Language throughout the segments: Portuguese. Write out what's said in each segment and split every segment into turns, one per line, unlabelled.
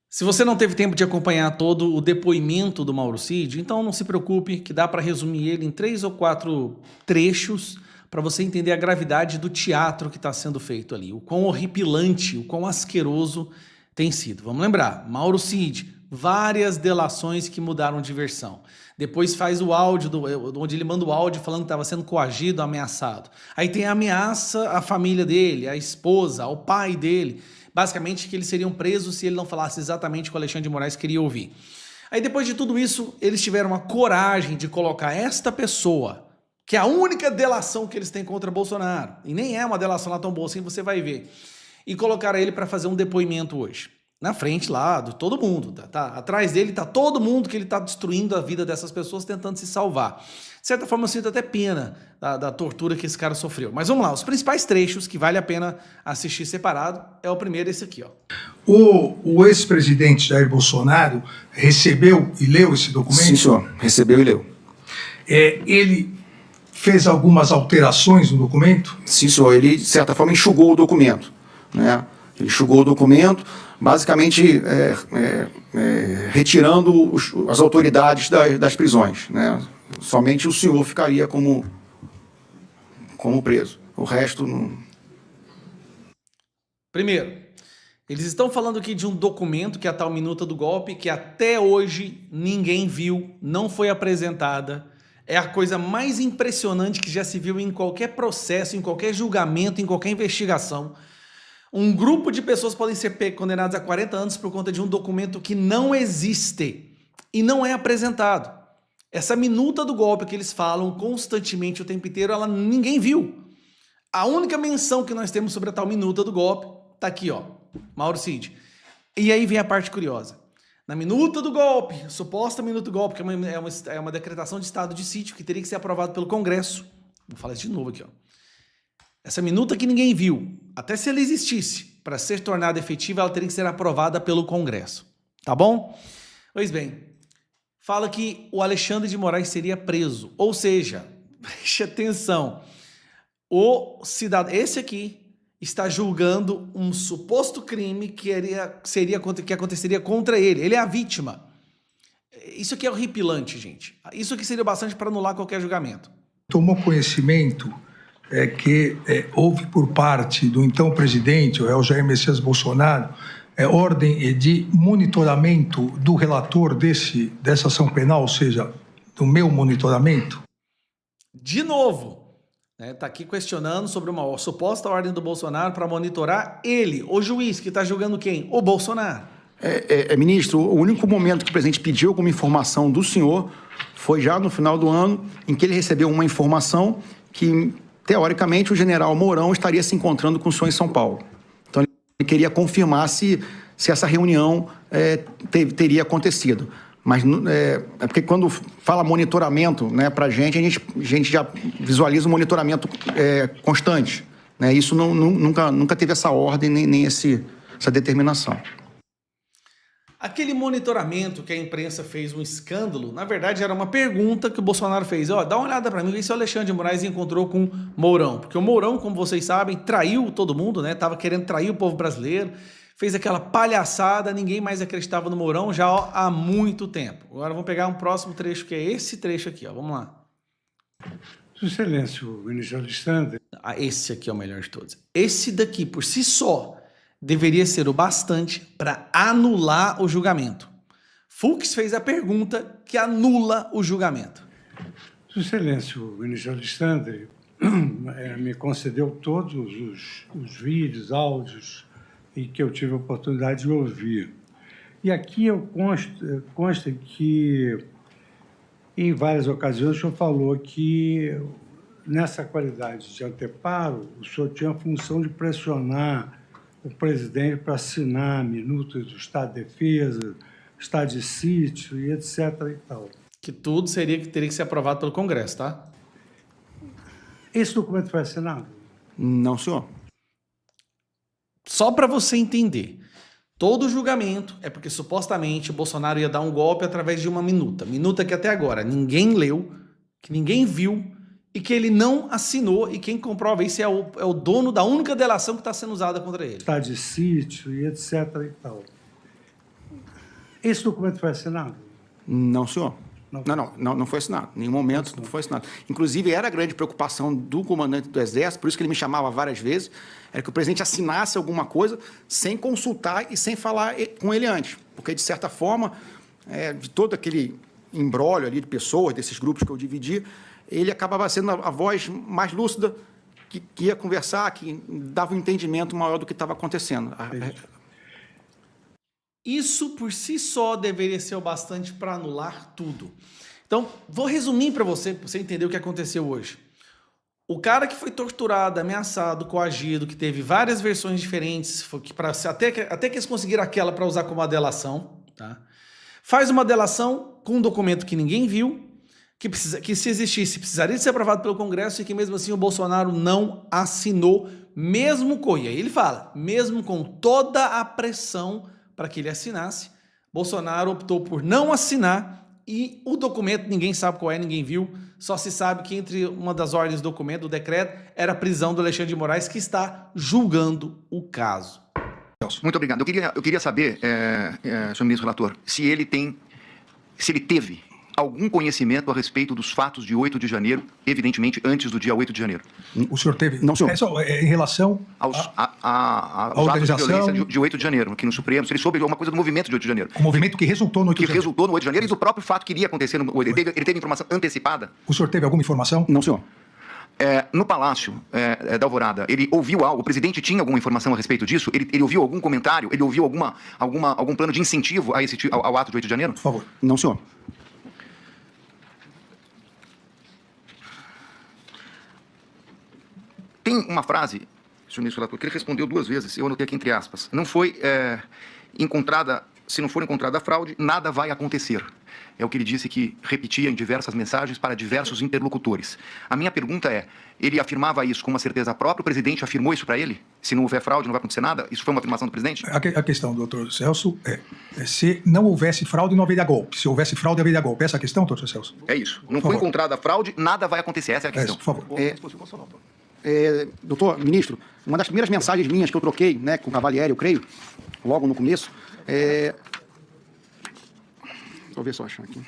Se você não teve tempo de acompanhar todo o depoimento do Mauro Cid, então não se preocupe que dá para resumir ele em 3 ou 4 trechos para você entender a gravidade do teatro que está sendo feito ali, o quão horripilante, o quão asqueroso tem sido. Vamos lembrar, Mauro Cid, várias delações que mudaram de versão. Depois faz o áudio, onde ele manda o áudio falando que estava sendo coagido, ameaçado. Aí tem a ameaça à família dele, à esposa, ao pai dele. Basicamente que eles seriam presos se ele não falasse exatamente o que o Alexandre de Moraes queria ouvir. Aí depois de tudo isso, eles tiveram a coragem de colocar esta pessoa, que é a única delação que eles têm contra Bolsonaro, e nem é uma delação lá tão boa assim, você vai ver, e colocaram ele para fazer um depoimento hoje. Na frente lá de todo mundo, tá? Atrás dele tá todo mundo que ele tá destruindo a vida dessas pessoas tentando se salvar. De certa forma eu sinto até pena da tortura que esse cara sofreu. Mas vamos lá, os principais trechos que vale a pena assistir separado é o primeiro, esse aqui, ó.
O ex-presidente Jair Bolsonaro recebeu e leu esse documento?
Sim, senhor, recebeu e leu.
Ele fez algumas alterações no documento?
Sim, senhor, ele de certa forma enxugou o documento, né? Ele enxugou o documento, basicamente retirando as autoridades das prisões, né? Somente o senhor ficaria como preso. O resto não.
Primeiro, eles estão falando aqui de um documento que é a tal minuta do golpe, que até hoje ninguém viu, não foi apresentada. É a coisa mais impressionante que já se viu em qualquer processo, em qualquer julgamento, em qualquer investigação. Um grupo de pessoas podem ser condenadas a 40 anos por conta de um documento que não existe e não é apresentado. Essa minuta do golpe que eles falam constantemente o tempo inteiro, ninguém viu. A única menção que nós temos sobre a tal minuta do golpe tá aqui, ó, Mauro Cid. E aí vem a parte curiosa. Na minuta do golpe, suposta minuta do golpe, que é uma decretação de estado de sítio que teria que ser aprovado pelo Congresso. Vou falar isso de novo aqui, ó. Essa minuta que ninguém viu, até se ela existisse, para ser tornada efetiva, ela teria que ser aprovada pelo Congresso. Tá bom? Pois bem, fala que o Alexandre de Moraes seria preso. Ou seja, preste atenção, o cidadão, esse aqui, está julgando um suposto crime que aconteceria contra ele. Ele é a vítima. Isso aqui é horripilante, gente. Isso aqui seria bastante para anular qualquer julgamento.
Tomou conhecimento que houve por parte do então presidente, o Jair Messias Bolsonaro, ordem de monitoramento do relator dessa ação penal, ou seja, do meu monitoramento?
De novo, tá aqui questionando sobre uma suposta ordem do Bolsonaro para monitorar ele, o juiz que está julgando quem? O Bolsonaro.
Ministro, o único momento que o presidente pediu alguma informação do senhor foi já no final do ano, em que ele recebeu uma informação que, teoricamente, o general Mourão estaria se encontrando com o senhor em São Paulo. Então, ele queria confirmar se essa reunião teria acontecido. Mas porque quando fala monitoramento, né, para a gente já visualiza um monitoramento constante. Né? Isso nunca teve essa ordem, nem essa determinação.
Aquele monitoramento que a imprensa fez um escândalo, na verdade era uma pergunta que o Bolsonaro fez. Ó, dá uma olhada para mim, vê se o Alexandre de Moraes encontrou com Mourão. Porque o Mourão, como vocês sabem, traiu todo mundo, né? Tava querendo trair o povo brasileiro. Fez aquela palhaçada, ninguém mais acreditava no Mourão já há muito tempo. Agora vamos pegar um próximo trecho, que é esse trecho aqui, ó. Vamos lá.
Sua Excelência, o ministro Alexandre.
Esse aqui é o melhor de todos. Esse daqui, por si só, deveria ser o bastante para anular o julgamento. Fux fez a pergunta que anula o julgamento.
Sua Excelência, o ministro Alexandre me concedeu todos os vídeos, áudios e que eu tive a oportunidade de ouvir. E aqui consta que, em várias ocasiões, o senhor falou que, nessa qualidade de anteparo, o senhor tinha a função de pressionar o presidente para assinar minutas do Estado de Defesa, Estado de Sítio e etc. e tal.
Que tudo teria que ser aprovado pelo Congresso, tá?
Esse documento foi assinado?
Não, senhor.
Só para você entender, todo julgamento é porque supostamente o Bolsonaro ia dar um golpe através de uma minuta. Minuta que até agora ninguém leu, que ninguém viu e que ele não assinou, e quem comprova isso é o dono da única delação que está sendo usada contra ele.
Estado de sítio e etc. e tal. Esse documento foi assinado?
Não, senhor.
Não.
Não foi assinado. Em nenhum momento não foi assinado. Inclusive, era a grande preocupação do comandante do Exército, por isso que ele me chamava várias vezes, era que o presidente assinasse alguma coisa sem consultar e sem falar com ele antes. Porque, de certa forma, de todo aquele imbróglio ali de pessoas, desses grupos que eu dividi, ele acabava sendo a voz mais lúcida que ia conversar, que dava um entendimento maior do que estava acontecendo.
Isso por si só deveria ser o bastante para anular tudo. Então, vou resumir para você entender o que aconteceu hoje. O cara que foi torturado, ameaçado, coagido, que teve várias versões diferentes, até que eles conseguiram aquela para usar como uma delação, tá? Faz uma delação com um documento que ninguém viu, que se existisse precisaria ser aprovado pelo Congresso e que mesmo assim o Bolsonaro não assinou, mesmo com, e aí ele fala, mesmo com toda a pressão para que ele assinasse, Bolsonaro optou por não assinar e o documento ninguém sabe qual é, ninguém viu, só se sabe que entre uma das ordens do documento, do decreto, era a prisão do Alexandre de Moraes, que está julgando o caso.
Muito obrigado. Eu queria saber, senhor ministro relator, se ele teve algum conhecimento a respeito dos fatos de 8 de janeiro, evidentemente antes do dia 8 de janeiro.
O senhor teve?
Não, senhor.
Em relação
Aos atos de violência de 8 de janeiro, aqui no Supremo, se ele soube alguma coisa do movimento de 8 de janeiro.
O movimento que resultou no 8 de janeiro.
Que resultou no 8 de janeiro e do próprio fato que iria acontecer no 8 de janeiro. Ele teve informação antecipada?
O senhor teve alguma informação?
Não, senhor.
No Palácio da Alvorada, ele ouviu algo? O presidente tinha alguma informação a respeito disso? Ele ouviu algum comentário? Ele ouviu algum plano de incentivo ao ato de 8 de janeiro?
Por favor.
Não, senhor.
Tem uma frase, senhor ministro relator, que ele respondeu 2 vezes, eu anotei aqui entre aspas. Não foi encontrada, se não for encontrada a fraude, nada vai acontecer. É o que ele disse que repetia em diversas mensagens para diversos interlocutores. A minha pergunta é, ele afirmava isso com uma certeza própria? O presidente afirmou isso para ele? Se não houver fraude, não vai acontecer nada? Isso foi uma afirmação do presidente?
A questão, doutor Celso, se não houvesse fraude, não haveria golpe. Se houvesse fraude, haveria golpe. Essa é a questão, doutor Celso?
É isso. Não foi encontrada a fraude, nada vai acontecer. Essa é a questão.
Por favor.
Doutor ministro, uma das primeiras mensagens minhas que eu troquei, né, com o Cavalieri, eu creio, logo no começo, deixa eu ver se eu acho aqui.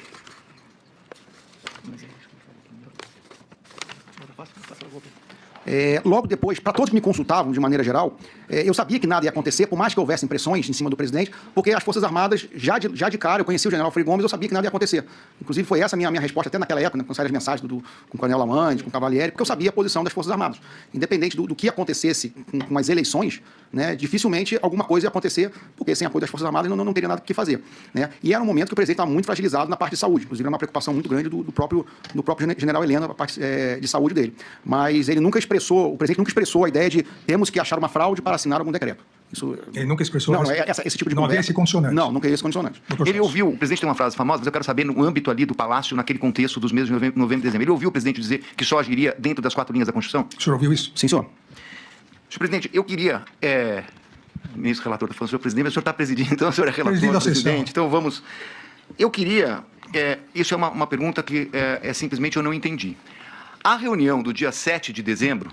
Logo depois, para todos que me consultavam, de maneira geral, eu sabia que nada ia acontecer, por mais que houvessem pressões em cima do presidente, porque as Forças Armadas, já de cara, eu conheci o general Frei Gomes, eu sabia que nada ia acontecer. Inclusive, foi essa a minha resposta, até naquela época, né, com as mensagens com o Coronel Lamande, com o Cavalieri, porque eu sabia a posição das Forças Armadas. Independente do que acontecesse com as eleições, né, dificilmente alguma coisa ia acontecer, porque sem apoio das Forças Armadas não teria nada o que fazer. Né? E era um momento que o presidente estava muito fragilizado na parte de saúde, inclusive era uma preocupação muito grande do próprio general Heleno, a parte de saúde dele. Mas ele o presidente nunca expressou a ideia de temos que achar uma fraude para assinar algum decreto.
Ele nunca expressou?
Não, esse tipo de
não
conversa.
havia esse condicionante?
Não, nunca havia esse condicionante.
Ele ouviu, o presidente tem uma frase famosa, mas eu quero saber no âmbito ali do Palácio, naquele contexto dos meses de novembro e dezembro. Ele ouviu o presidente dizer que só agiria dentro das 4 linhas da Constituição?
O senhor ouviu isso?
Sim, senhor.
Senhor presidente, eu queria... O ministro relator está falando, senhor presidente, mas o senhor está presidindo, então o senhor é relator do presidente. Então vamos... Eu queria... isso é uma pergunta que simplesmente eu não entendi. A reunião do dia 7 de dezembro,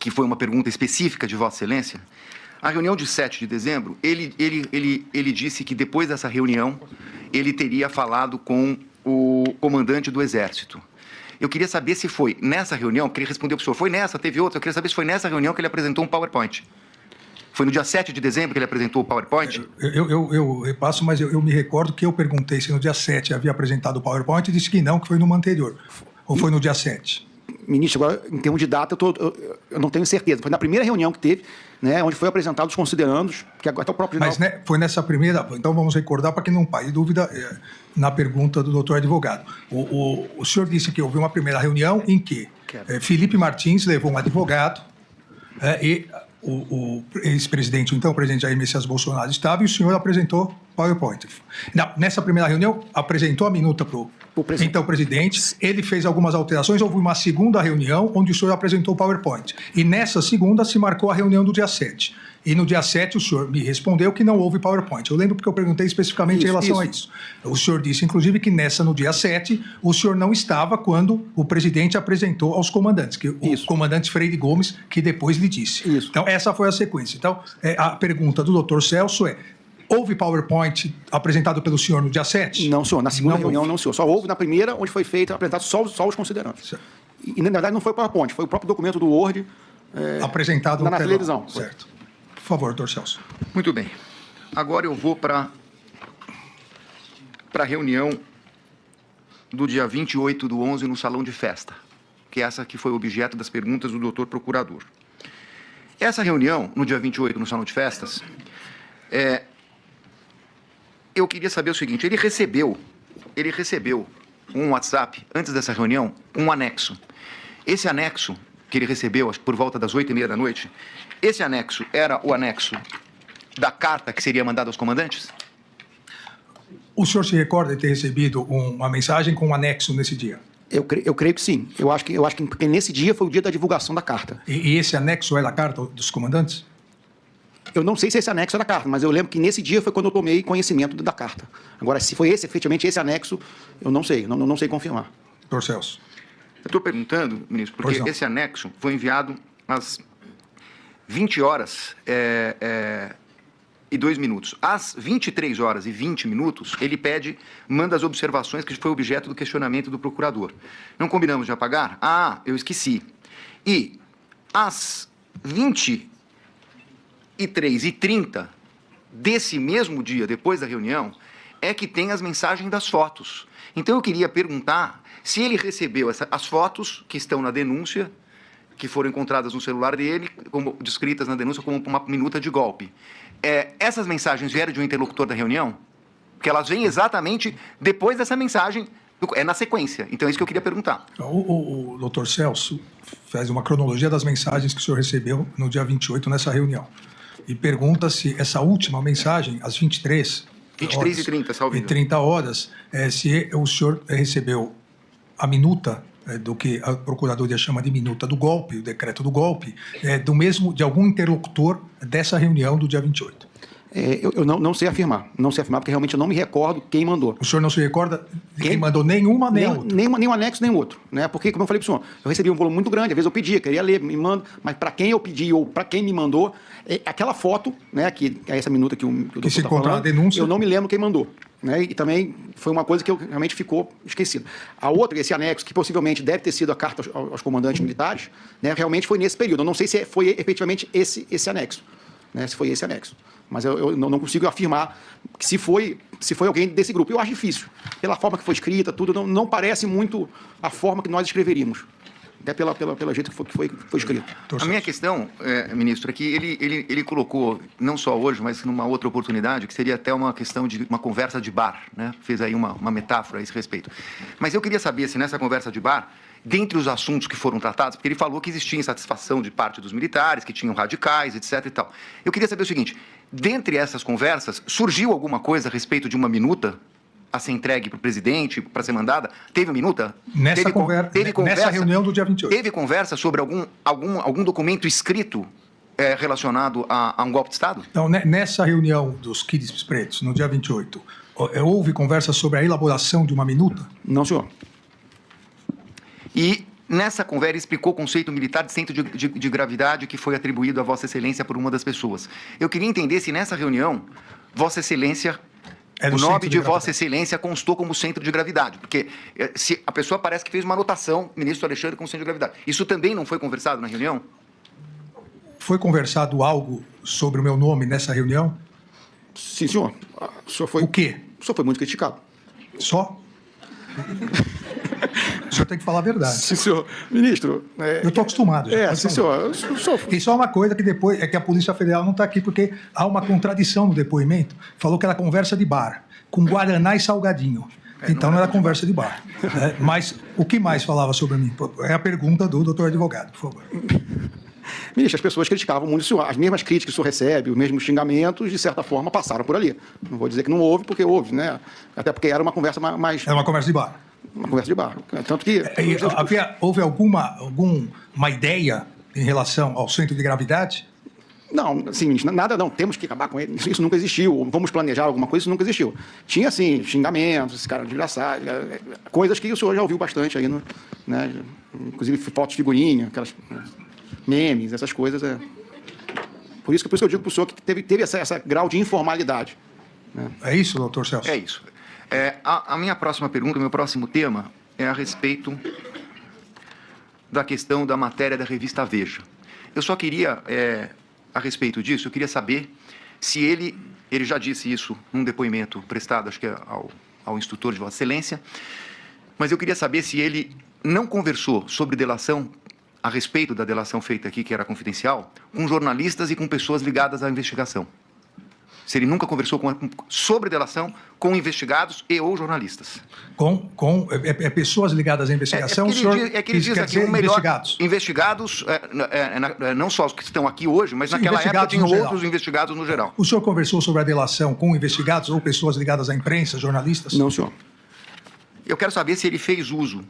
que foi uma pergunta específica de Vossa Excelência, a reunião de 7 de dezembro, ele disse que depois dessa reunião, ele teria falado com o comandante do Exército. Eu queria saber se foi nessa reunião, que ele respondeu para o senhor, foi nessa, teve outra, eu queria saber se foi nessa reunião que ele apresentou um PowerPoint. Foi no dia 7 de dezembro que ele apresentou o PowerPoint?
Eu repasso, mas eu me recordo que eu perguntei se no dia 7 havia apresentado o PowerPoint e disse que não, que foi numa anterior. Ou foi no dia 7?
Ministro, agora, em termos de data, eu não tenho certeza. Foi na primeira reunião que teve, né, onde foi apresentado os considerandos, que até o próprio...
Mas né, foi nessa primeira... Então vamos recordar para que não paire dúvida na pergunta do doutor advogado. O senhor disse que houve uma primeira reunião em que Felipe Martins levou um advogado e o ex-presidente, então o presidente Jair Messias Bolsonaro estava e o senhor apresentou PowerPoint. Nessa primeira reunião, apresentou a minuta para o então presidente, ele fez algumas alterações, houve uma segunda reunião onde o senhor apresentou o PowerPoint. E nessa segunda se marcou a reunião do dia 7. E no dia 7 o senhor me respondeu que não houve PowerPoint. Eu lembro porque eu perguntei especificamente em relação a isso. O senhor disse, inclusive, que no dia 7, o senhor não estava quando o presidente apresentou aos comandantes, que o comandante Freire Gomes, que depois lhe disse. Então, essa foi a sequência. Então, a pergunta do doutor Celso Houve PowerPoint apresentado pelo senhor no dia 7?
Não, senhor. Na segunda
Não
reunião,
houve.
não, senhor. Só houve na primeira, onde foi feito, apresentado só os considerandos.
Certo.
E, na verdade, não foi o PowerPoint, foi o próprio documento do Word
Apresentado
na
no telão.
televisão.
Certo. Por favor, doutor Celso.
Muito bem. Agora eu vou para a reunião do dia 28/11 no salão de festa, que é essa que foi objeto das perguntas do doutor procurador. Essa reunião, no dia 28, no salão de festas, eu queria saber o seguinte, ele recebeu um WhatsApp, antes dessa reunião, um anexo. Esse anexo que ele recebeu, acho que por volta das 8h30 da noite, esse anexo era o anexo da carta que seria mandada aos comandantes?
O senhor se recorda de ter recebido uma mensagem com um anexo nesse dia?
Eu creio que sim. Eu acho que porque nesse dia foi o dia da divulgação da carta.
E esse anexo era a carta dos comandantes?
Eu não sei se esse anexo era da carta, mas eu lembro que nesse dia foi quando eu tomei conhecimento da carta. Agora, se foi efetivamente esse anexo, eu não sei, não sei confirmar.
Doutor Celso.
Eu estou perguntando, ministro, porque esse anexo foi enviado às 20h02. Às 23h20, ele manda as observações que foi objeto do questionamento do procurador. Não combinamos de apagar? Ah, eu esqueci. E às 23h30 desse mesmo dia, depois da reunião, é que tem as mensagens das fotos. Então eu queria perguntar se ele recebeu as fotos que estão na denúncia, que foram encontradas no celular dele, como descritas na denúncia como uma minuta de golpe. Essas mensagens vieram de um interlocutor da reunião? Porque elas vêm exatamente depois dessa mensagem, na sequência. Então é isso que eu queria perguntar.
O doutor Celso faz uma cronologia das mensagens que o senhor recebeu no dia 28 nessa reunião. E pergunta se essa última mensagem, às
23h30, salve.
E 30 horas, se o senhor recebeu a minuta do que a Procuradoria chama de minuta do golpe, o decreto do golpe, de algum interlocutor dessa reunião do dia 28.
Eu não sei afirmar, porque realmente eu não me recordo quem mandou.
O senhor não se recorda de quem mandou nenhuma nem outra?
Nem um anexo, nem outro. Né? Porque, como eu falei para o senhor, eu recebi um volume muito grande, às vezes eu pedia, queria ler, me manda, mas para quem eu pedi ou para quem me mandou, aquela foto, né, que é essa minuta que o doutor
se
está
encontra
falando,
na denúncia,
eu não me lembro quem mandou. Né? E também foi uma coisa que realmente ficou esquecida. A outra, esse anexo, que possivelmente deve ter sido a carta aos comandantes militares, né, realmente foi nesse período. Eu não sei se foi efetivamente esse anexo, né, se foi esse anexo. Mas eu não consigo afirmar que se foi alguém desse grupo. Eu acho difícil. Pela forma que foi escrita, tudo, não parece muito a forma que nós escreveríamos. Até pelo jeito que foi escrito.
A minha questão, ministro, é que ele colocou, não só hoje, mas numa outra oportunidade, que seria até uma questão de uma conversa de bar, né? Fez aí uma metáfora a esse respeito. Mas eu queria saber se nessa conversa de bar, dentre os assuntos que foram tratados, porque ele falou que existia insatisfação de parte dos militares, que tinham radicais, etc. e tal. Eu queria saber o seguinte, dentre essas conversas, surgiu alguma coisa a respeito de uma minuta a ser entregue para o presidente, para ser mandada? Teve minuta?
Nessa reunião do dia 28.
Teve conversa sobre algum documento escrito relacionado a um golpe de Estado?
Então, nessa reunião dos Kids Pretos, no dia 28, houve conversa sobre a elaboração de uma minuta?
Não, senhor.
E nessa conversa ele explicou o conceito militar de centro de gravidade que foi atribuído a Vossa Excelência por uma das pessoas. Eu queria entender se nessa reunião, Vossa Excelência... O nome de Vossa Excelência constou como centro de gravidade, porque se a pessoa parece que fez uma anotação, ministro Alexandre, como centro de gravidade. Isso também não foi conversado na reunião?
Foi conversado algo sobre o meu nome nessa reunião?
Sim, senhor. O senhor foi...
O quê?
O senhor foi muito criticado.
Só? O senhor tem que falar a verdade.
Sim, senhor. Ministro...
Eu estou acostumado.
Sim, senhor.
E só uma coisa que depois é que a Polícia Federal não está aqui, porque há uma contradição no depoimento. Falou que era conversa de bar, com guaraná e salgadinho. Então não era conversa de bar. Mas o que mais falava sobre mim? É a pergunta do doutor advogado, por favor.
Ministro, as pessoas criticavam muito o senhor. As mesmas críticas que o senhor recebe, os mesmos xingamentos, de certa forma, passaram por ali. Não vou dizer que não houve, porque houve, né? Até porque era uma conversa mais...
Era uma conversa de bar.
Uma conversa de bar. Tanto que...
Houve alguma ideia em relação ao centro de gravidade?
Não, assim, nada não. Temos que acabar com ele. Isso nunca existiu. Vamos planejar alguma coisa, isso nunca existiu. Tinha, assim, xingamentos, esse cara desgraçado, coisas que o senhor já ouviu bastante aí, né? Inclusive fotos de figurinha, aquelas memes, essas coisas. Por isso que eu digo para o senhor que teve essa grau de informalidade. né?
É isso, doutor Celso?
É isso. A minha próxima pergunta, o meu próximo tema é a respeito da questão da matéria da revista Veja. Eu só queria, a respeito disso, eu queria saber se ele já disse isso num depoimento prestado, acho que ao instrutor de Vossa Excelência, mas eu queria saber se ele não conversou sobre delação, a respeito da delação feita aqui, que era confidencial, com jornalistas e com pessoas ligadas à investigação. Se ele nunca conversou sobre delação com investigados e ou jornalistas.
Pessoas ligadas à investigação,
É que ele diz aqui,
investigados.
Investigados, não só os que estão aqui hoje, mas naquela época tinham outros investigados no geral.
O senhor conversou sobre a delação com investigados ou pessoas ligadas à imprensa, jornalistas?
Não, senhor.
Eu quero saber se ele fez uso,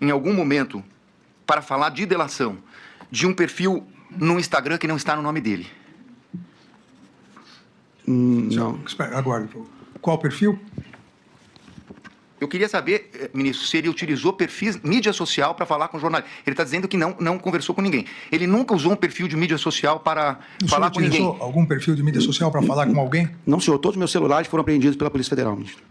em algum momento, para falar de delação, de um perfil no Instagram que não está no nome dele.
Não. Espera, aguarde. Qual perfil?
Eu queria saber, ministro, se ele utilizou perfis, mídia social para falar com jornalistas. Ele está dizendo que não conversou com ninguém. Ele nunca usou um perfil de mídia social para falar com ninguém.
Utilizou algum perfil de mídia social para falar com alguém?
Não, senhor. Todos os meus celulares foram apreendidos pela Polícia Federal, ministro.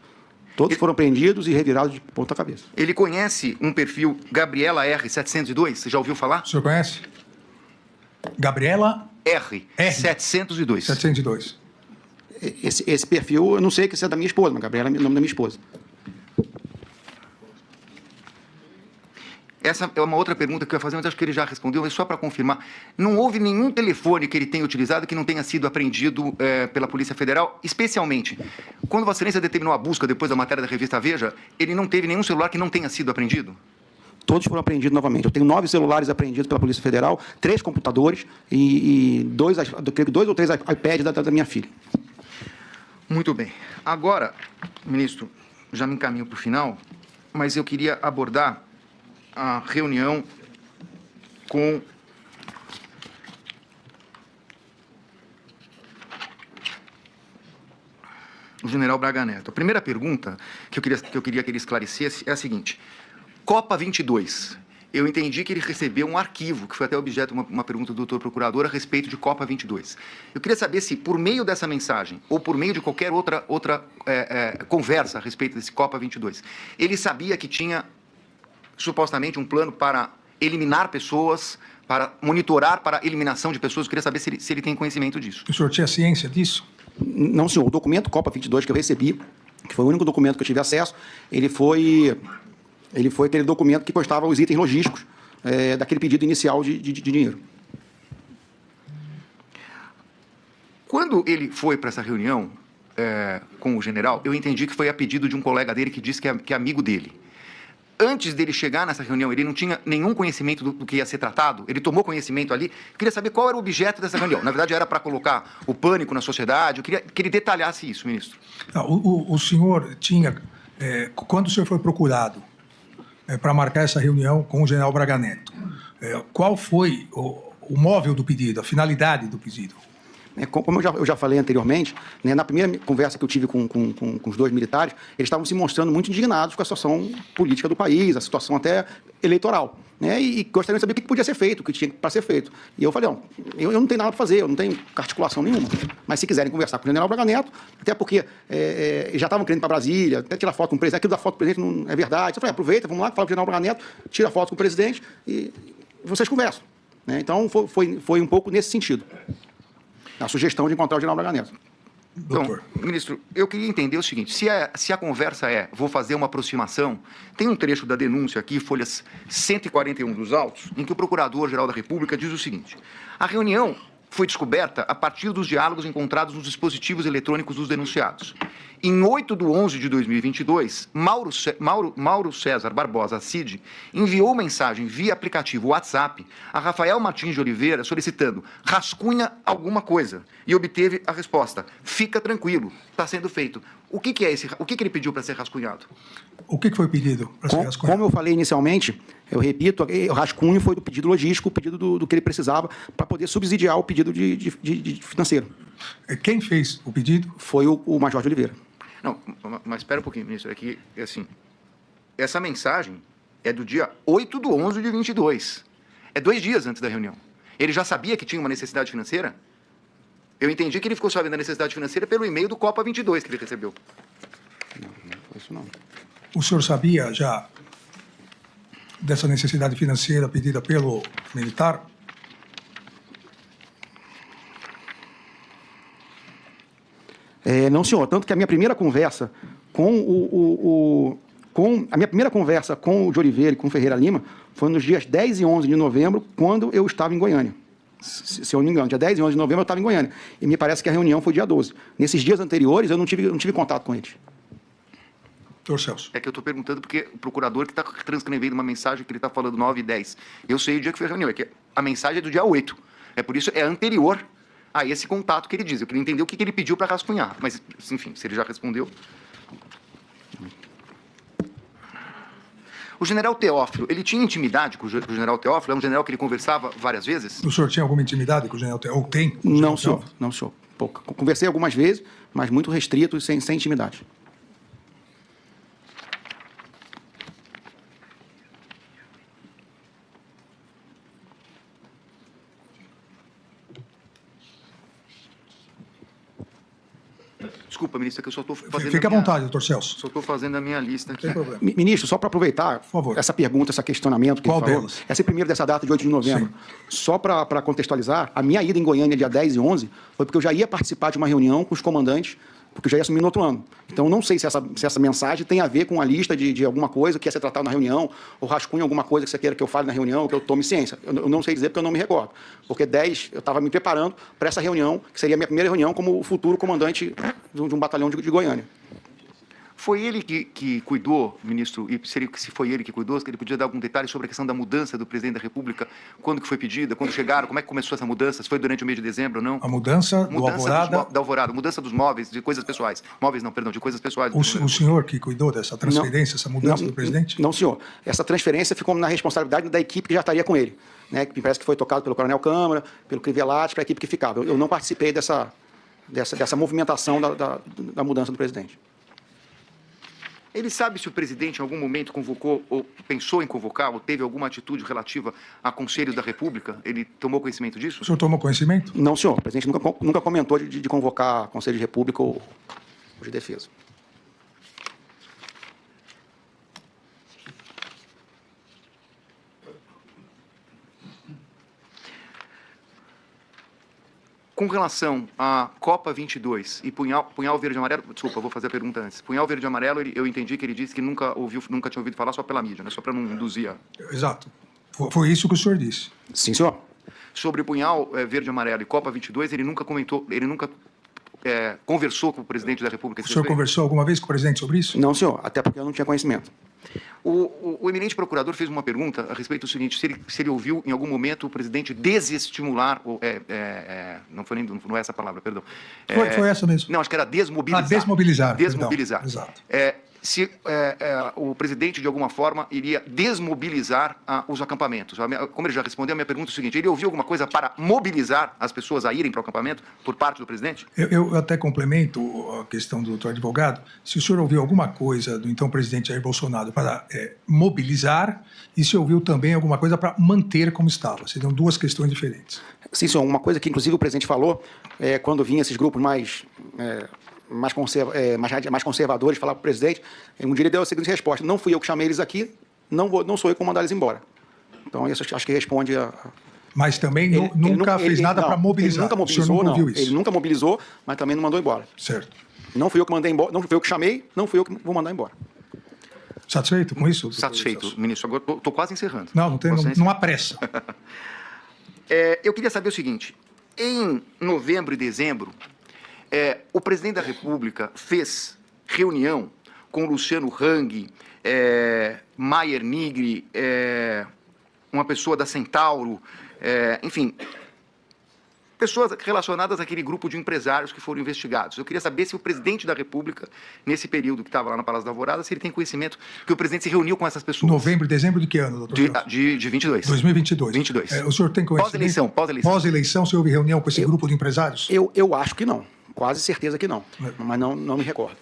Todos foram apreendidos e revirados de ponta cabeça.
Ele conhece um perfil Gabriela R702? Você já ouviu falar?
O senhor conhece? Gabriela
R702.
702.
Esse perfil, eu não sei que se é da minha esposa, mas Gabriela é o nome da minha esposa.
Essa é uma outra pergunta que eu ia fazer, mas acho que ele já respondeu, mas só para confirmar. Não houve nenhum telefone que ele tenha utilizado que não tenha sido apreendido pela Polícia Federal, especialmente. Quando Vossa Excelência determinou a busca depois da matéria da revista Veja, ele não teve nenhum celular que não tenha sido apreendido?
Todos foram apreendidos novamente. Eu tenho 9 celulares apreendidos pela Polícia Federal, 3 computadores e 2 ou 3 iPads da minha filha.
Muito bem. Agora, ministro, já me encaminho para o final, mas eu queria abordar a reunião com o general Braga Neto. A primeira pergunta que eu queria que ele esclarecesse é a seguinte. Copa 22. Eu entendi que ele recebeu um arquivo, que foi até objeto de uma pergunta do doutor procurador a respeito de Copa 22. Eu queria saber se, por meio dessa mensagem, ou por meio de qualquer outra conversa a respeito desse Copa 22, ele sabia que tinha, supostamente, um plano para eliminar pessoas, para monitorar para a eliminação de pessoas. Eu queria saber se ele tem conhecimento disso.
O senhor tinha ciência disso?
Não, senhor. O documento Copa 22 que eu recebi, que foi o único documento que eu tive acesso, ele foi aquele documento que constava os itens logísticos daquele pedido inicial de dinheiro.
Quando ele foi para essa reunião com o general, eu entendi que foi a pedido de um colega dele que disse que é amigo dele. Antes dele chegar nessa reunião, ele não tinha nenhum conhecimento do que ia ser tratado? Ele tomou conhecimento ali? Eu queria saber qual era o objeto dessa reunião. Na verdade, era para colocar o pânico na sociedade. Eu queria que ele detalhasse isso, ministro.
O senhor tinha... quando o senhor foi procurado para marcar essa reunião com o general Braga Neto, qual foi o móvel do pedido, a finalidade do pedido?
Como eu já falei anteriormente, né, na primeira conversa que eu tive com os 2 militares, eles estavam se mostrando muito indignados com a situação política do país, a situação até eleitoral, né, e gostariam de saber o que podia ser feito, o que tinha para ser feito. E eu falei, eu não tenho nada para fazer, eu não tenho articulação nenhuma, mas se quiserem conversar com o general Braga Neto, até porque já estavam querendo ir para Brasília, até tirar foto com o presidente, aquilo da foto do presidente não é verdade. Eu falei, aproveita, vamos lá, fala com o general Braga Neto, tira foto com o presidente e vocês conversam. Né? Então, foi um pouco nesse sentido. A sugestão de encontrar o general Braga Neto.
Então, ministro, eu queria entender o seguinte, se a conversa vou fazer uma aproximação, tem um trecho da denúncia aqui, folhas 141 dos autos, em que o Procurador-Geral da República diz o seguinte, a reunião foi descoberta a partir dos diálogos encontrados nos dispositivos eletrônicos dos denunciados. Em 8/11/2022, Mauro César Barbosa Cid enviou mensagem via aplicativo WhatsApp a Rafael Martins de Oliveira solicitando rascunha alguma coisa e obteve a resposta, fica tranquilo, está sendo feito. O que é o que ele pediu para ser rascunhado?
O que foi pedido para ser rascunhado?
Como eu falei inicialmente, eu repito, o rascunho foi do pedido logístico, o pedido do que ele precisava para poder subsidiar o pedido de financeiro.
Quem fez o pedido?
Foi o Major de Oliveira.
Não, mas espera um pouquinho, ministro. É que, assim, essa mensagem é do dia 8/11/22. É 2 dias antes da reunião. Ele já sabia que tinha uma necessidade financeira? Eu entendi que ele ficou sabendo da necessidade financeira pelo e-mail do Copa 22 que ele recebeu.
Não foi isso não.
O senhor sabia já dessa necessidade financeira pedida pelo militar?
Não, senhor. Tanto que a minha primeira conversa com a minha primeira conversa com o de Oliveira e com o Ferreira Lima foi nos dias 10 e 11 de novembro, quando eu estava em Goiânia. Se eu não me engano, dia 10 e 11 de novembro eu estava em Goiânia. E me parece que a reunião foi dia 12. Nesses dias anteriores, eu não tive contato com eles.
Doutor Celso.
É que eu estou perguntando porque o procurador que está transcrevendo uma mensagem que ele está falando 9 e 10. Eu sei o dia que foi a reunião, é que a mensagem é do dia 8. É por isso, é anterior a esse contato que ele diz. Eu queria entender o que ele pediu para rascunhar. Mas, enfim, se ele já respondeu... O general Teófilo, ele tinha intimidade com o general Teófilo? É um general que ele conversava várias vezes?
O senhor tinha alguma intimidade com o general Teófilo? Ou tem?
Não, senhor. Não, senhor. Pouca. Conversei algumas vezes, mas muito restrito e sem intimidade.
Desculpa, ministro, é que eu só estou fazendo...
Fique à vontade, doutor Celso.
Só estou fazendo a minha lista aqui.
Não tem problema.
Ministro, só para aproveitar
Por favor.
essa pergunta, esse questionamento que
Qual
ele falou,
delas?
essa primeira dessa data de 8 de novembro,
Sim.
só para contextualizar, a minha ida em Goiânia dia 10 e 11 foi porque eu já ia participar de uma reunião com os comandantes, porque eu já ia assumir no outro ano. Então, não sei se essa mensagem tem a ver com a lista de alguma coisa que ia ser tratada na reunião, ou rascunho alguma coisa que você queira que eu fale na reunião, que eu tome ciência. Eu não sei dizer porque eu não me recordo. Porque 10, eu estava me preparando para essa reunião, que seria a minha primeira reunião como futuro comandante de um batalhão de Goiânia.
Foi ele que cuidou, ministro, e se foi ele que cuidou, ele podia dar algum detalhe sobre a questão da mudança do presidente da República, quando que foi pedida, quando chegaram, como é que começou essa mudança, se foi durante o mês de dezembro ou não?
A mudança do Alvorada...
Da Alvorada, mudança dos móveis, de coisas pessoais. Móveis não, perdão, de coisas pessoais.
O senhor que cuidou dessa transferência, essa mudança do presidente?
Não, senhor. Essa transferência ficou na responsabilidade da equipe que já estaria com ele, né? Que me parece que foi tocado pelo Coronel Câmara, pelo Crivellati, para a equipe que ficava. Eu não participei dessa movimentação da mudança do presidente.
Ele sabe se o presidente em algum momento convocou, ou pensou em convocar, ou teve alguma atitude relativa a Conselho da República? Ele tomou conhecimento disso?
O senhor tomou conhecimento?
Não, senhor. O presidente nunca comentou de convocar Conselho de República ou de Defesa.
Com relação à Copa 22 e Punhal Verde e Amarelo, desculpa, eu vou fazer a pergunta antes. Punhal Verde e Amarelo, eu entendi que ele disse que nunca tinha ouvido falar só pela mídia, né? Só para não induzir.
Exato. Foi isso que o senhor disse.
Sim, senhor.
Sobre Punhal Verde e Amarelo e Copa 22, ele nunca comentou, ele nunca conversou com o presidente da República.
O senhor conversou alguma vez com o presidente sobre isso?
Não, senhor, até porque eu não tinha conhecimento.
O eminente procurador fez uma pergunta a respeito do seguinte, se ele ouviu em algum momento o presidente desestimular, não é essa palavra, perdão.
Foi essa mesmo.
Não, acho que era desmobilizar.
Desmobilizar.
Desmobilizar.
Perdão. Exato.
Se o presidente, de alguma forma, iria desmobilizar os acampamentos. Como ele já respondeu, a minha pergunta é o seguinte, ele ouviu alguma coisa para mobilizar as pessoas a irem para o acampamento por parte do presidente?
Eu até complemento a questão do doutor advogado. Se o senhor ouviu alguma coisa do então presidente Jair Bolsonaro para mobilizar e se ouviu também alguma coisa para manter como estava. Seriam duas questões diferentes.
Sim, senhor. Uma coisa que, inclusive, o presidente falou, quando vinham esses grupos mais conservadores falar para o presidente, um dia ele deu a seguinte resposta: não fui eu que chamei eles aqui, não sou eu que vou mandar eles embora. Então, isso acho que responde a...
Mas também nunca fez nada para mobilizar.
Ele nunca mobilizou,
o senhor não ouviu isso?
Ele nunca mobilizou, mas também não mandou embora.
Certo.
Não fui eu que mandei embora, não fui eu que chamei, não fui eu que vou mandar embora.
Satisfeito com isso?
Satisfeito, ministro. Agora estou quase encerrando.
Não há pressa.
Eu queria saber o seguinte, em novembro e dezembro, o presidente da República fez reunião com Luciano Hang, Maier Nigri, uma pessoa da Centauro, enfim, pessoas relacionadas àquele grupo de empresários que foram investigados. Eu queria saber se o presidente da República, nesse período que estava lá no Palácio da Alvorada, se ele tem conhecimento que o presidente se reuniu com essas pessoas.
Novembro e dezembro de que ano, doutor?
De 22.
2022.
22.
O senhor tem conhecimento?
Pós-eleição.
Pós-eleição, se houve reunião com esse grupo de empresários?
Eu acho que não. Quase certeza que não. Mas não me recordo.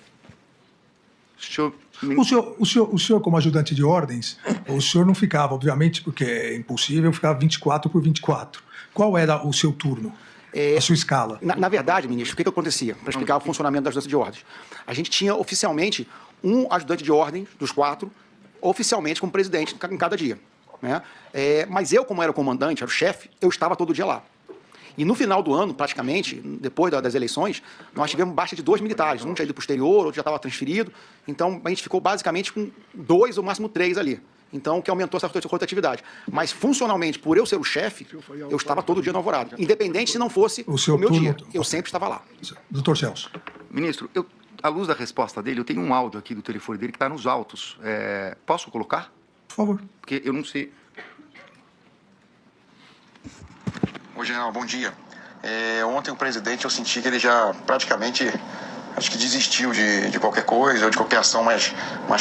O senhor, como ajudante de ordens, o senhor não ficava, obviamente, porque é impossível, ficava 24 por 24. Qual era o seu turno? a sua escala.
Na verdade, ministro, o que acontecia? Para explicar o funcionamento da ajudância de ordens. A gente tinha oficialmente um ajudante de ordem dos 4, oficialmente como presidente em cada dia. Né? Mas eu, como era o comandante, era o chefe, eu estava todo dia lá. E no final do ano, praticamente, depois das eleições, nós tivemos baixa de 2 militares. Um tinha ido para o exterior, outro já estava transferido. Então, a gente ficou basicamente com 2 ou máximo 3 ali. Então, que aumentou essa rotatividade. Mas, funcionalmente, por eu ser o chefe, eu estava todo dia no Alvorada. Independente se não fosse o meu dia. Eu sempre estava lá.
Doutor Celso.
Ministro, à luz da resposta dele, eu tenho um áudio aqui do telefone dele que está nos autos. Posso colocar?
Por favor.
Porque eu não sei...
Oi, general, bom dia. Ontem o presidente, eu senti que ele já praticamente, acho que desistiu de qualquer coisa ou de qualquer ação mais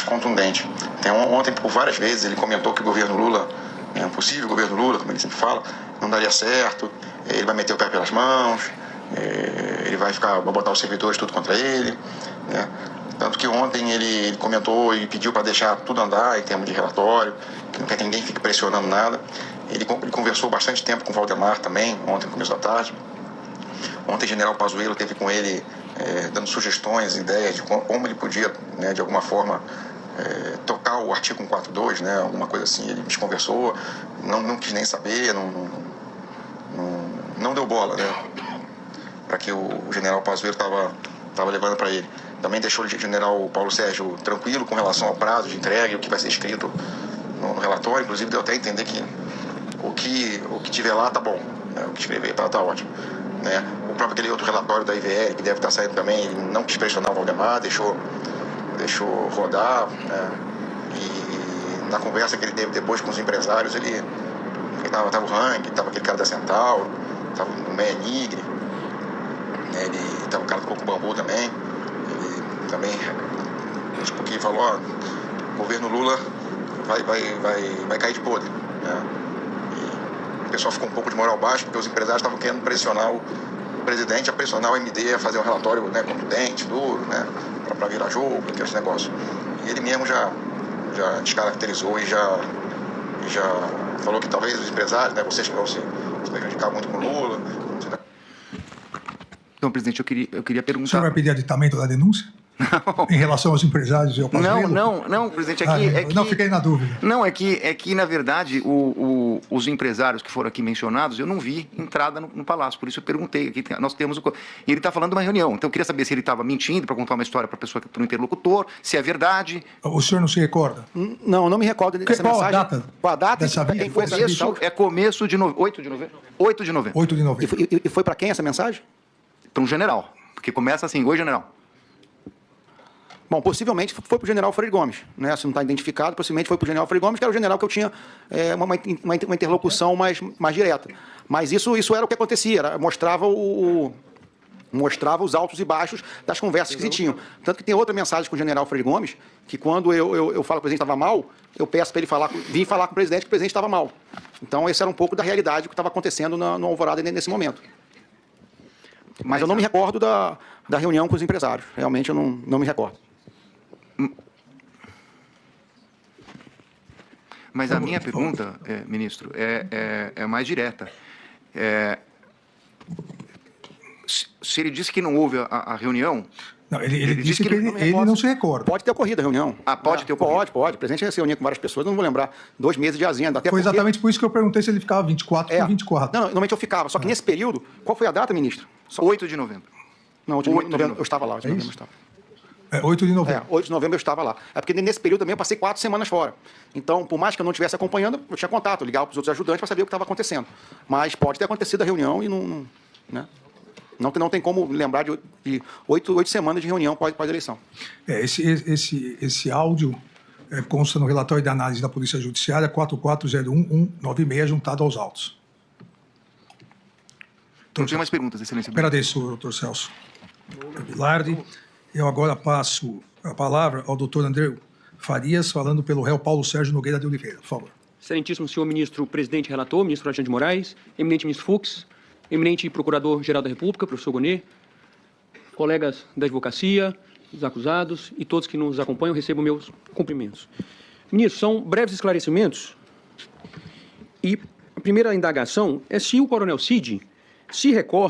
contundente. Então, ontem, por várias vezes, ele comentou que o governo Lula, um possível governo Lula, como ele sempre fala, não daria certo, ele vai meter o pé pelas mãos, ele vai botar os servidores tudo contra ele, né? Tanto que ontem ele comentou e pediu para deixar tudo andar em termos de relatório, que não quer que ninguém fique pressionando nada. Ele conversou bastante tempo com o Valdemar também, ontem no começo da tarde. Ontem o general Pazuello esteve com ele dando sugestões, ideias de como ele podia, né, de alguma forma, tocar o artigo 142, né, alguma coisa assim. Ele me conversou, não quis nem saber, não deu bola, né, para que o general Pazuello estava levando para ele. Também deixou o general Paulo Sérgio tranquilo com relação ao prazo de entrega e o que vai ser escrito no relatório. Inclusive, deu até a entender que o que tiver lá tá bom, né? O que escrever tá ótimo, né? O próprio aquele outro relatório da IVL, que deve estar saindo também, ele não quis pressionar o Valdemar, deixou rodar, né? E na conversa que ele teve depois com os empresários, ele tava o Hang, tava aquele cara da Centauro, tava o Meia Nigre, né? Ele tava o cara do Coco Bambu também, ele também, porque ele falou, o governo Lula vai cair de podre, né? O pessoal ficou um pouco de moral baixa, porque os empresários estavam querendo pressionar o presidente a pressionar o MD a fazer um relatório, né, contundente, duro, né, para virar jogo, aqueles negócios. E ele mesmo já descaracterizou e já falou que talvez os empresários, né, vocês que vão se prejudicar muito com o Lula.
Então, presidente, eu queria perguntar...
O senhor vai pedir aditamento da denúncia? Não. Em relação aos empresários e ao Pazuello?
Não, presidente,
não, fiquei na dúvida.
Não, é que na verdade, os empresários que foram aqui mencionados, eu não vi entrada no Palácio, por isso eu perguntei. Aqui nós temos e ele está falando de uma reunião, então eu queria saber se ele estava mentindo para contar uma história para o interlocutor, se é verdade.
O senhor não se recorda?
Não me recordo dessa mensagem.
Qual a data
dessa via?
Quem foi
começo de 8 de novembro. 8 de novembro.
8 de novembro.
E foi para quem essa mensagem?
Para um general, porque começa assim, oi, general.
Bom, possivelmente foi para o general Freire Gomes, né? Se não está identificado, possivelmente foi para o general Freire Gomes, que era o general que eu tinha uma interlocução mais direta. Mas isso era o que acontecia, mostrava os altos e baixos das conversas que se tinham. Tanto que tem outra mensagem com o general Freire Gomes, que quando eu falo que o presidente estava mal, eu peço para ele vir falar com o presidente que o presidente estava mal. Então, esse era um pouco da realidade que estava acontecendo no Alvorada nesse momento. Mas eu não me recordo da reunião com os empresários. Realmente, eu não me recordo.
Mas a minha pergunta, ministro, é mais direta. Se ele disse que não houve a reunião...
Não, ele disse que ele não se recorda.
Pode ter ocorrido a reunião.
Pode ter ocorrido?
Pode. O presidente já se reuniu com várias pessoas, eu não vou lembrar. 2 meses de agenda.
Foi exatamente por isso que eu perguntei se ele ficava 24 por 24.
Não, normalmente eu ficava. Só que nesse período... Qual foi a data, ministro?
8 de novembro.
Não, 8 de novembro eu estava lá. 8 de novembro eu estava.
8 de novembro.
8 de novembro eu estava lá. É porque nesse período também eu passei 4 semanas fora. Então, por mais que eu não estivesse acompanhando, eu tinha contato, eu ligava para os outros ajudantes para saber o que estava acontecendo. Mas pode ter acontecido a reunião e não tem como lembrar de 8 semanas de reunião pós-eleição.
Esse áudio consta no relatório de análise da Polícia Judiciária 4401196, juntado aos autos.
Não tem mais perguntas, excelência.
Agradeço, doutor Celso Bilardi. Eu agora passo a palavra ao doutor André Farias, falando pelo réu Paulo Sérgio Nogueira de Oliveira. Por favor.
Excelentíssimo senhor ministro presidente relator, ministro Alexandre de Moraes, eminente ministro Fux, eminente procurador-geral da República, professor Gonê, colegas da advocacia, os acusados e todos que nos acompanham, recebam meus cumprimentos. Ministro, são breves esclarecimentos e a primeira indagação é se o coronel Cid se recorda